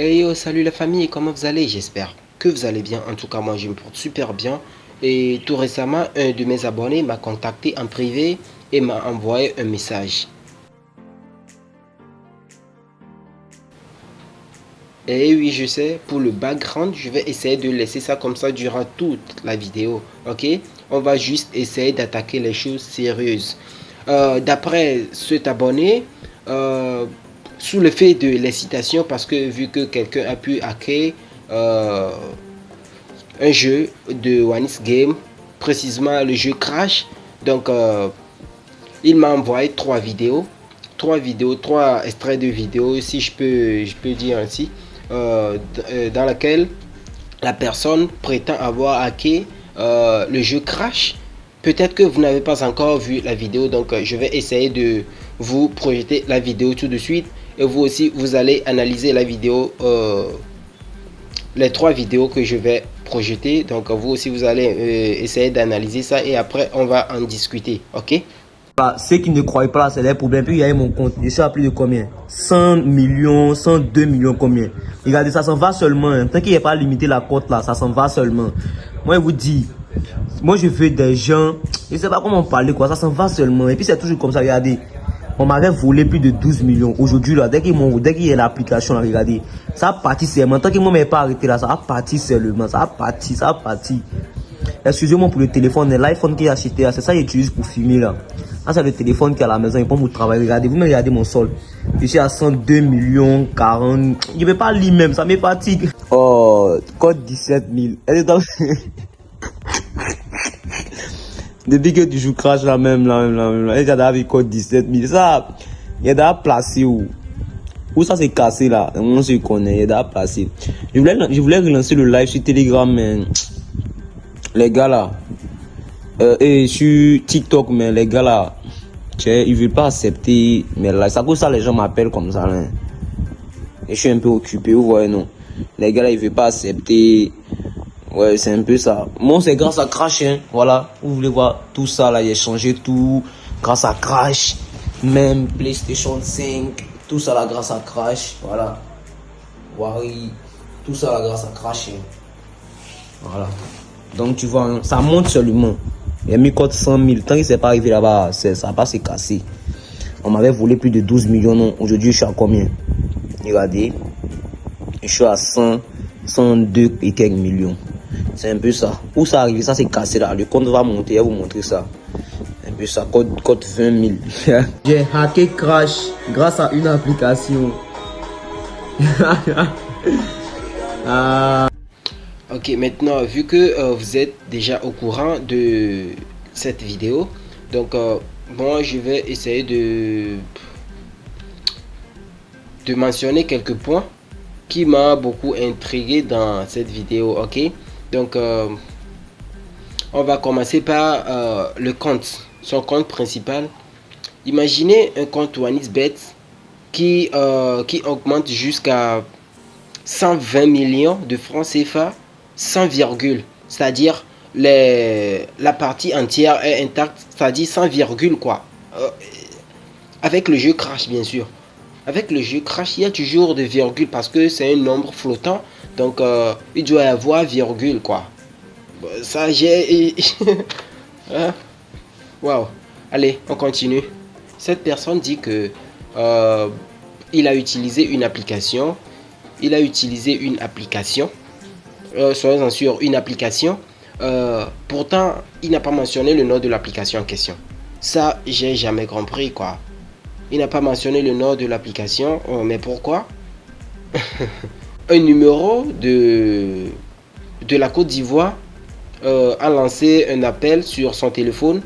Hey yo, salut la famille, comment vous allez? J'espère que vous allez bien. En tout cas, moi je me porte super bien. Et tout récemment, un de mes abonnés m'a contacté en privé et m'a envoyé un message. Et oui, je sais, pour le background, je vais essayer de laisser ça comme ça durant toute la vidéo. Ok? On va juste essayer d'attaquer les choses sérieuses. D'après cet abonné, euh, sous le fait de l'incitation, parce que vu que quelqu'un a pu hacker euh, un jeu de Wanis Game, précisément le jeu Crash. Donc, il m'a envoyé trois extraits de vidéos, si je peux dire ainsi, dans laquelle la personne prétend avoir hacké le jeu Crash. Peut-être que vous n'avez pas encore vu la vidéo, donc je vais essayer de vous projeter la vidéo tout de suite. Et vous aussi, vous allez analyser la vidéo, les trois vidéos que je vais projeter. Donc vous aussi, vous allez essayer d'analyser ça et après, on va en discuter. Ok? Voilà, ceux qui ne croient pas, c'est leur problème. Puis il y a mon compte. Je suis à plus de combien? 100 millions, 102 millions combien? Regardez, ça s'en va seulement. Hein. Tant qu'il n'y a pas limité la cote là, ça s'en va seulement. Moi, je vous dis, moi je veux des gens, je ne sais pas comment parler quoi, ça s'en va seulement. Et puis c'est toujours comme ça, regardez. On m'avait volé plus de 12 millions. Aujourd'hui, là, dès qu'il y a l'application, là, regardez, ça a parti seulement. Tant que moi, je pas arrêté là, ça a parti seulement. Ça a parti. Excusez-moi pour le téléphone, l'iPhone qui est acheté là, c'est ça que j'utilise pour filmer là. Ah, c'est le téléphone qui est à la maison, il prend pour travailler. Regardez, vous-même regardez mon sol. Je suis à 102 millions 40. Je ne vais pas lire même, ça me fatigue. Oh, code 17 000. Depuis que tu joues Crash là même, là. Et j'avais code 17 000. Ça, il y a placé où? Où ça s'est cassé là? On se connaît, il y a placé. Je voulais relancer le live sur Telegram, mais les gars là. Et sur TikTok, mais les gars là, ils veulent pas accepter mes lives. C'est à cause de ça les gens m'appellent comme ça. Hein. Et je suis un peu occupé, vous voyez, non. Les gars là, ils veulent pas accepter. Ouais, c'est un peu ça. Moi, c'est grâce à Crash, hein. Voilà. Vous voulez voir tout ça là, j'ai changé tout. Grâce à Crash. Même PlayStation 5. Tout ça là, grâce à Crash. Voilà. Wari. Tout ça là, grâce à Crash. Hein. Voilà. Donc, tu vois, hein, ça monte seulement. Il a mis code 100 000. Tant qu'il s'est pas arrivé là-bas, ça va pas se casser. On m'avait volé plus de 12 millions. Non. Aujourd'hui, je suis à combien? Regardez. Je suis à 102 et quelques millions. C'est un peu ça. Où ça arrive, ça s'est cassé là. Le compte va monter. Je vais vous montrer ça. Un peu ça. Code 20 000. J'ai hacké Crash grâce à une application. Ok, maintenant, vu que vous êtes déjà au courant de cette vidéo, donc moi, je vais essayer de mentionner quelques points qui m'a beaucoup intrigué dans cette vidéo. Ok, donc on va commencer par le compte, son compte principal. Imaginez un compte OneXBet qui augmente jusqu'à 120 millions de francs CFA sans virgule. C'est-à-dire la partie entière est intacte, c'est-à-dire sans virgule quoi. Avec le jeu Crash bien sûr. Avec le jeu Crash, il y a toujours des virgules parce que c'est un nombre flottant. Donc il doit y avoir virgule quoi. Ça j'ai... Hein? Waouh. Allez, on continue. Cette personne dit que il a utilisé une application. Il a utilisé une application. Soyez-en sûrs, une application. Pourtant, il n'a pas mentionné le nom de l'application en question. Ça, j'ai jamais compris quoi. Il n'a pas mentionné le nom de l'application. Mais pourquoi? Un numéro de la Côte d'Ivoire a lancé un appel sur son téléphone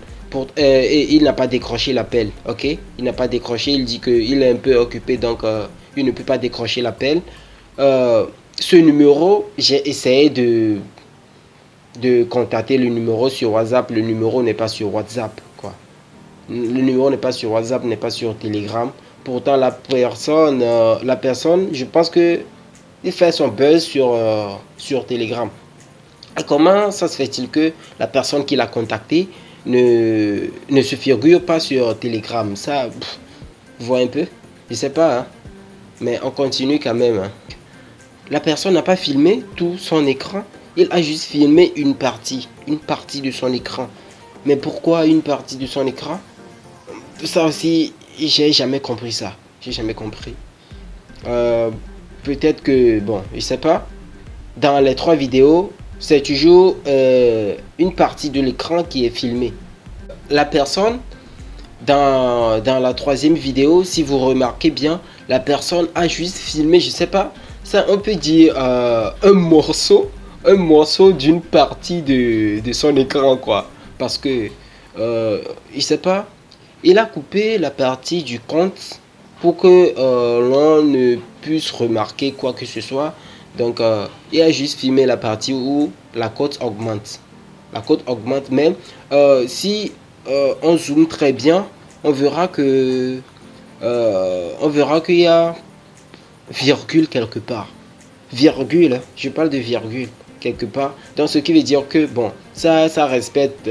et il n'a pas décroché l'appel. Ok, il n'a pas décroché. Il dit qu'il est un peu occupé, donc il ne peut pas décrocher l'appel. Ce numéro, j'ai essayé de contacter le numéro sur WhatsApp. Le numéro n'est pas sur WhatsApp, quoi. Le numéro n'est pas sur WhatsApp, n'est pas sur Telegram. Pourtant, la personne, je pense que il fait son buzz sur Telegram. Et comment ça se fait-il que la personne qui l'a contacté ne se figure pas sur Telegram? Ça, vous voyez un peu? Je sais pas, hein? Mais on continue quand même. Hein. la personne n'a pas filmé tout son écran. Il a juste filmé une partie de son écran. Mais pourquoi une partie de son écran? Ça aussi, j'ai jamais compris ça. J'ai jamais compris. Peut-être que, bon, je sais pas. Dans les 3 vidéos, c'est toujours une partie de l'écran qui est filmée. La personne, dans la 3e vidéo, si vous remarquez bien, la personne a juste filmé, je sais pas, ça on peut dire un morceau d'une partie de son écran, quoi. Parce que, je sais pas, il a coupé la partie du compte pour que l'on ne puisse remarquer quoi que ce soit. Donc, il a juste filmé la partie où la cote augmente. La cote augmente, mais si on zoome très bien, on verra qu'il y a virgule quelque part. Virgule, je parle de virgule quelque part. Donc, ce qui veut dire que, bon, ça respecte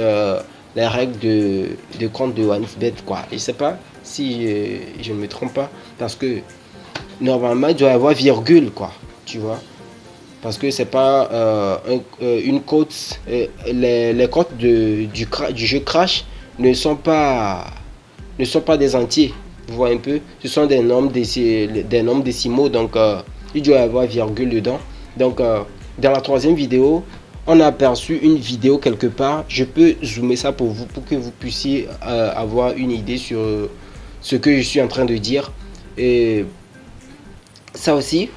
les règles de compte de OneXBet, quoi. Je sais pas si je ne me trompe pas, parce que normalement, il doit y avoir virgule, quoi, tu vois. Parce que c'est pas une cote, les cotes du jeu Crash ne sont pas des entiers, vous voyez un peu, ce sont des nombres décimaux, donc il doit y avoir virgule dedans. Donc dans la 3e vidéo, on a aperçu une vidéo quelque part. Je peux zoomer ça pour vous, pour que vous puissiez avoir une idée sur ce que je suis en train de dire. Et ça aussi,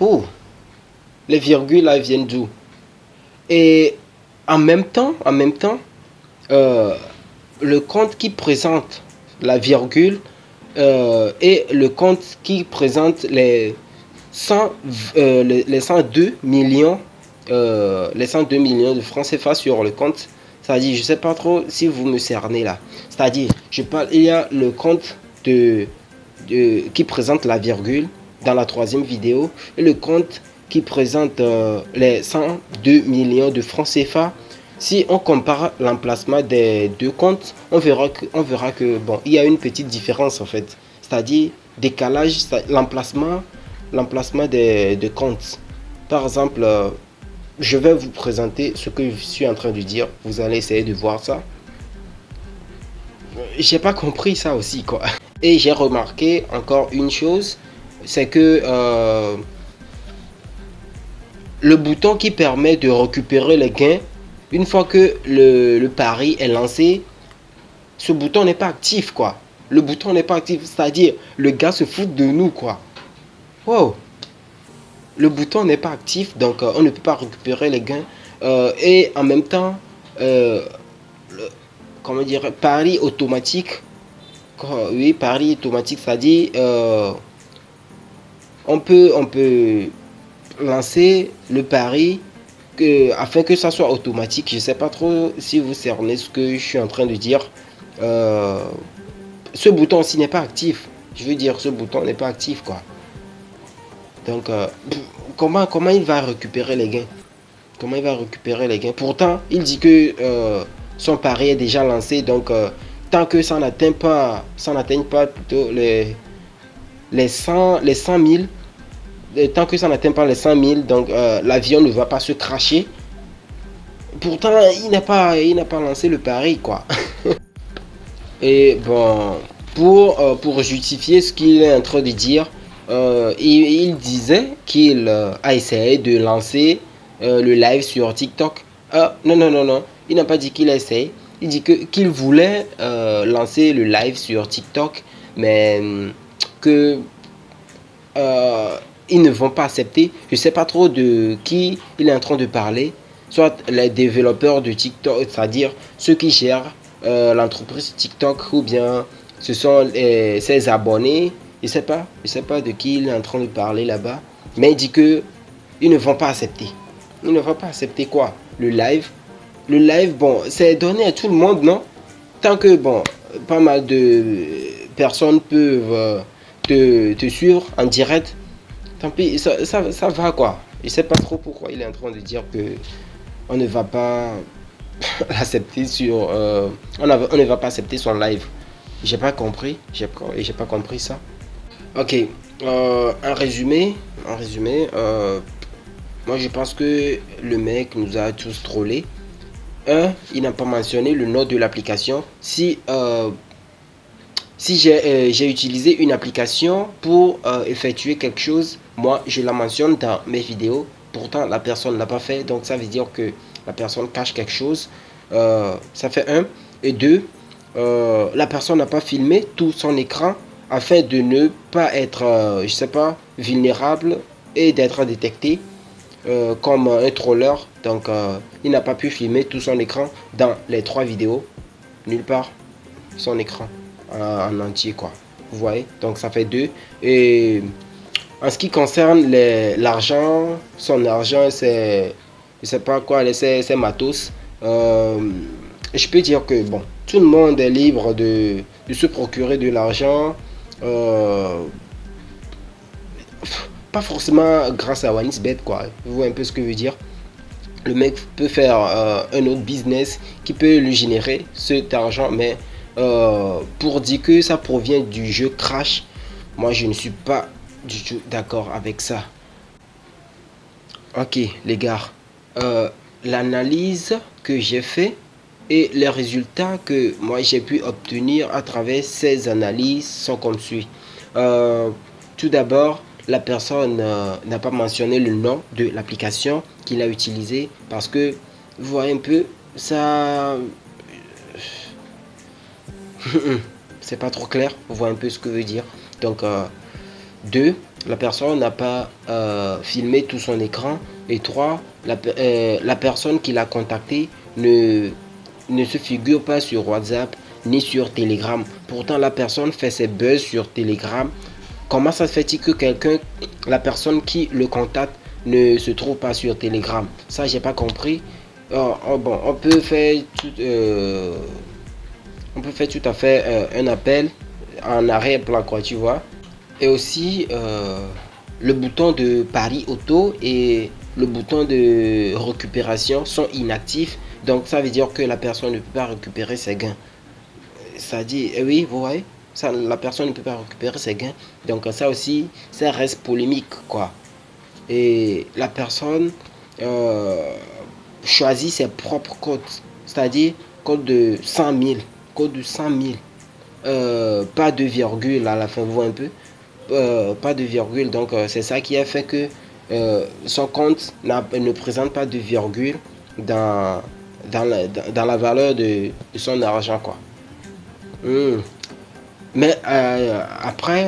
les virgules là viennent d'où? Et en même temps, le compte qui présente la virgule et le compte qui présente les 102 millions de francs CFA sur le compte. C'est-à-dire, je sais pas trop si vous me cernez là. C'est-à-dire, il y a le compte qui présente la virgule dans la 3e vidéo et le compte qui présente les 102 millions de francs CFA. Si on compare l'emplacement des deux comptes, on verra que bon, il y a une petite différence en fait. C'est-à-dire décalage, l'emplacement des comptes. Par exemple, je vais vous présenter ce que je suis en train de dire. Vous allez essayer de voir ça. J'ai pas compris ça aussi, quoi. Et j'ai remarqué encore une chose, c'est que le bouton qui permet de récupérer les gains, une fois que le pari est lancé, ce bouton n'est pas actif, quoi. Le bouton n'est pas actif, c'est-à-dire le gars se fout de nous, quoi. Wow. Le bouton n'est pas actif, donc on ne peut pas récupérer les gains. Et en même temps, comment dire, pari automatique. Oui, pari automatique, c'est-à-dire on peut lancer le pari afin que ça soit automatique. Je sais pas trop si vous cernez ce que je suis en train de dire. Ce bouton aussi n'est pas actif. Je veux dire, ce bouton n'est pas actif, quoi. Donc, comment il va récupérer les gains? Comment il va récupérer les gains? Pourtant, il dit que son pari est déjà lancé. Donc, tant que ça n'atteigne pas plutôt les 100 000, tant que ça n'atteint pas les 100 000, donc l'avion ne va pas se cracher. Pourtant, il n'a pas lancé le pari, quoi. Et bon, pour justifier ce qu'il est en train de dire, il disait qu'il a essayé de lancer le live sur TikTok. Non. Il n'a pas dit qu'il a essayé. Il dit qu'il voulait lancer le live sur TikTok, mais que ils ne vont pas accepter. Je sais pas trop de qui il est en train de parler. Soit les développeurs de TikTok, c'est-à-dire ceux qui gèrent l'entreprise TikTok, ou bien ce sont ses abonnés. Je sais pas de qui il est en train de parler là-bas. Mais il dit que ils ne vont pas accepter. Ils ne vont pas accepter quoi? Le live. Le live, bon, c'est donné à tout le monde, non? Tant que, bon, pas mal de personnes peuvent te suivre en direct, tant pis, ça va, quoi. Je sais pas trop pourquoi il est en train de dire que on ne va pas l'accepter sur... on ne va pas accepter son live. J'ai pas compris. J'ai pas compris ça. Ok. En résumé, Moi je pense que le mec nous a tous trollé. Il n'a pas mentionné le nom de l'application. Si j'ai utilisé une application pour effectuer quelque chose, moi je la mentionne dans mes vidéos. Pourtant la personne ne l'a pas fait, donc ça veut dire que la personne cache quelque chose. Ça fait un. Et deux, la personne n'a pas filmé tout son écran afin de ne pas être, je sais pas, vulnérable et d'être détecté comme un troller. Donc il n'a pas pu filmer tout son écran dans les 3 vidéos. Nulle part son écran en entier, quoi. Vous voyez, donc ça fait 2. Et en ce qui concerne l'argent, son argent, c'est, je sais pas quoi, c'est matos. Je peux dire que bon, tout le monde est libre de se procurer de l'argent. Pas forcément grâce à OneXBet, quoi. Vous voyez un peu ce que je veux dire. Le mec peut faire un autre business qui peut lui générer cet argent, mais pour dire que ça provient du jeu Crash, moi je ne suis pas du tout d'accord avec ça. Ok les gars, l'analyse que j'ai fait et les résultats que moi j'ai pu obtenir à travers ces analyses sont comme suit. Tout d'abord, la personne n'a pas mentionné le nom de l'application qu'il a utilisé parce que vous voyez un peu ça. C'est pas trop clair, vous voyez un peu ce que veut dire. Donc, 2, la personne n'a pas filmé tout son écran. Et 3, la personne qui l'a contacté ne se figure pas sur WhatsApp ni sur Telegram. Pourtant, la personne fait ses buzz sur Telegram. Comment ça se fait-il que la personne qui le contacte ne se trouve pas sur Telegram? Ça, j'ai pas compris. Bon, on peut faire tout à fait un appel en arrière-plan, quoi, tu vois. Et aussi, le bouton de pari auto et le bouton de récupération sont inactifs. Donc, ça veut dire que la personne ne peut pas récupérer ses gains. Ça dit, oui, vous voyez, ça, la personne ne peut pas récupérer ses gains. Donc, ça aussi, ça reste polémique, quoi. Et la personne choisit ses propres codes, c'est-à-dire code de 100 000, code de 100 000. Pas de virgule à la fin, vous voyez un peu. Pas de virgule, donc c'est ça qui a fait que son compte ne présente pas de virgule dans la valeur de son argent, quoi. Mais après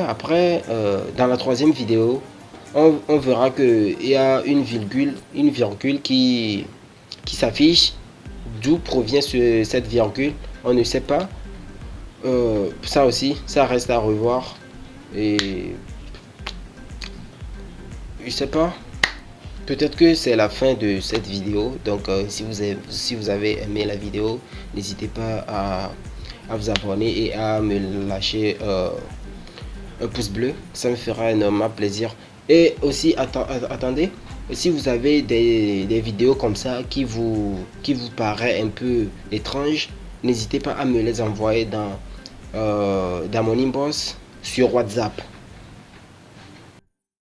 dans la 3e vidéo, on verra qu'il y a une virgule qui s'affiche. D'où provient cette virgule, on ne sait pas. Ça aussi, ça reste à revoir. Et je sais pas, peut-être que c'est la fin de cette vidéo. Donc si vous avez aimé la vidéo, n'hésitez pas à vous abonner et à me lâcher un pouce bleu, ça me fera énormément plaisir. Et aussi attendez, si vous avez des vidéos comme ça qui vous paraît un peu étrange, n'hésitez pas à me les envoyer dans mon inbox sur WhatsApp.